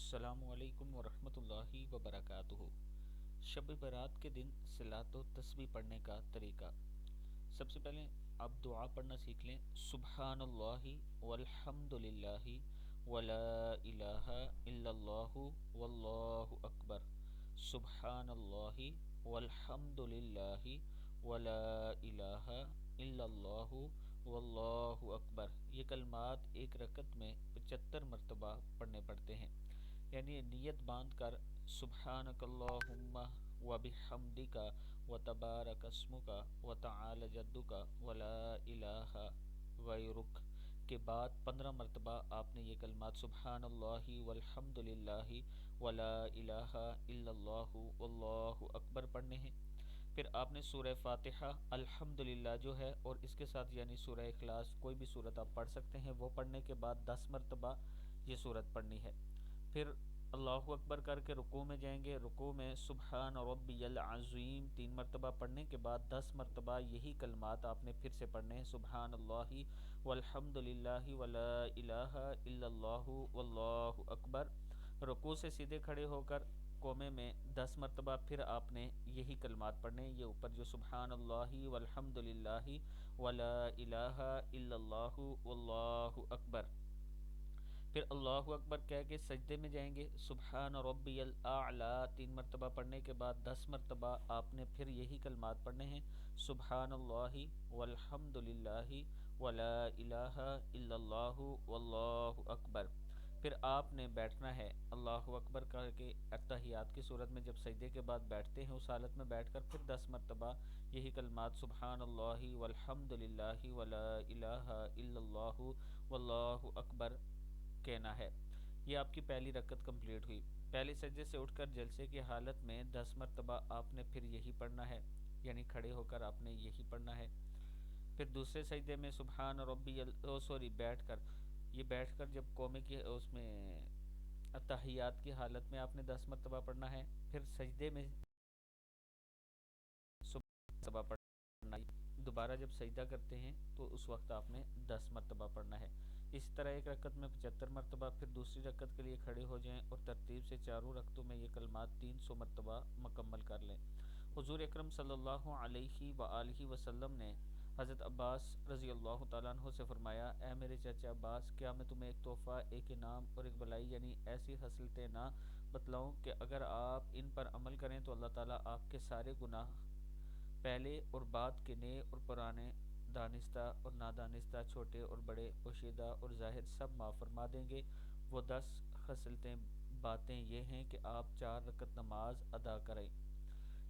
السلام علیکم ورحمۃ اللہ وبرکاتہ۔ شب برات کے دن صلاۃ و تسبیح پڑھنے کا طریقہ۔ سب سے پہلے آپ دعا پڑھنا سیکھ لیں۔ سبحان اللہ والحمد للہ ولا الہ الا اللہ واللہ اکبر۔ سبحان اللہ والحمد للہ ولا الہ الا اللہ واللہ اکبر۔ یہ کلمات ایک رکعت میں 75 مرتبہ پڑھنے پڑتے ہیں، یعنی نیت باندھ کر سبحانک اللہم و بحمدک و تبارک اسمک و تعالی جدک ولا الہ غیرک کے بعد 15 مرتبہ آپ نے یہ کلمات سبحان اللہ والحمد للہ ولا الہ الا اللہ واللہ اکبر پڑھنے ہیں۔ پھر آپ نے سورہ فاتحہ الحمدللہ جو ہے اور اس کے ساتھ یعنی سورہ اخلاص کوئی بھی صورت آپ پڑھ سکتے ہیں، وہ پڑھنے کے بعد 10 مرتبہ یہ صورت پڑھنی ہے۔ پھر اللہ اکبر کر کے رکوع میں جائیں گے۔ رکوع میں سبحان ربی العظیم 3 مرتبہ پڑھنے کے بعد 10 مرتبہ یہی کلمات آپ نے پھر سے پڑھنے ہیں، سبحان اللہ والحمد للہ ولا الہ الا اللہ واللہ اکبر۔ رکوع سے سیدھے کھڑے ہو کر قومے میں 10 مرتبہ پھر آپ نے یہی کلمات پڑھنے ہیں، یہ اوپر جو سبحان اللہ والحمد للہ ولا الہ الا اللہ واللہ اکبر۔ پھر اللہ اکبر کہہ کے سجدے میں جائیں گے۔ سبحان ربی الاعلی 3 مرتبہ پڑھنے کے بعد 10 مرتبہ آپ نے پھر یہی کلمات پڑھنے ہیں، سبحان اللہ والحمد للہ ولا الہ الا اللہ واللہ اکبر۔ پھر آپ نے بیٹھنا ہے، اللہ اکبر کر کے اتحیات کی صورت میں جب سجدے کے بعد بیٹھتے ہیں اس حالت میں بیٹھ کر پھر 10 مرتبہ یہی کلمات سبحان اللہ والحمد للہ ولا الہ الا اللہ واللہ اکبر کہنا ہے۔ یہ آپ کی پہلی رکعت کمپلیٹ ہوئی۔ پہلے سجدے سے اٹھ کر جلسے کی حالت میں 10 مرتبہ آپ نے پھر یہی پڑھنا ہے، یعنی کھڑے ہو کر آپ نے یہی پڑھنا ہے۔ پھر دوسرے سجدے میں سبحان ربی بیٹھ کر، یہ بیٹھ کر جب قومے کی اس میں اتحیات کی حالت میں آپ نے 10 مرتبہ پڑھنا ہے۔ پھر سجدے میں مرتبہ پڑھنا ہے، دوبارہ جب سجدہ کرتے ہیں تو اس وقت آپ نے 10 مرتبہ پڑھنا ہے۔ اسی طرح ایک رکعت میں 75 مرتبہ، پھر دوسری رکعت کے لیے کھڑے ہو جائیں اور ترتیب سے چاروں رکعتوں میں یہ کلمات 300 مرتبہ مکمل کر لیں۔ حضور اکرم صلی اللہ علیہ وآلہ وسلم نے حضرت عباس رضی اللہ تعالیٰ عنہ سے فرمایا، اے میرے چچا عباس، کیا میں تمہیں ایک تحفہ، ایک انعام اور ایک بلائی یعنی ایسی خصلتیں نہ بتلاؤں کہ اگر آپ ان پر عمل کریں تو اللہ تعالیٰ آپ کے سارے گناہ پہلے اور بعد کے نئے اور پرانے، دانستہ اور نادانستہ، چھوٹے اور بڑے، پوشیدہ اور ظاہر سب معاف فرما دیں گے۔ وہ 10 خصلتیں باتیں یہ ہیں کہ آپ 4 رکعت نماز ادا کریں۔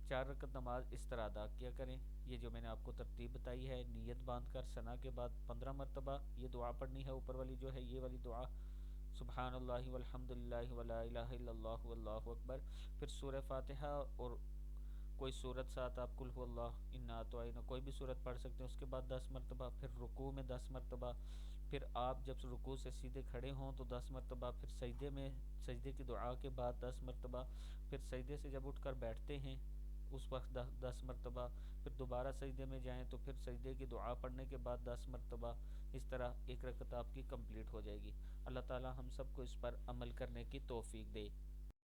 4 رکعت نماز اس طرح ادا کیا کریں، یہ جو میں نے آپ کو ترتیب بتائی ہے، نیت باندھ کر ثنا کے بعد 15 مرتبہ یہ دعا پڑھنی ہے، اوپر والی جو ہے یہ والی دعا سبحان اللہ والحمد للہ ولا الہ الا اللہ واللہ اکبر۔ پھر سورہ فاتحہ اور کوئی صورت ساتھ آپ قل هو اللہ انا اعطیناک کوئی بھی صورت پڑھ سکتے ہیں، اس کے بعد 10 مرتبہ، پھر رکوع میں 10 مرتبہ، پھر آپ جب رکوع سے سیدھے کھڑے ہوں تو 10 مرتبہ، پھر سجدے میں سجدے کی دعا کے بعد 10 مرتبہ، پھر سجدے سے جب اٹھ کر بیٹھتے ہیں اس وقت 10 مرتبہ، پھر دوبارہ سجدے میں جائیں تو پھر سجدے کی دعا پڑھنے کے بعد 10 مرتبہ۔ اس طرح ایک رکعت آپ کی کمپلیٹ ہو جائے گی۔ اللہ تعالی ہم سب کو اس پر عمل کرنے کی توفیق دے۔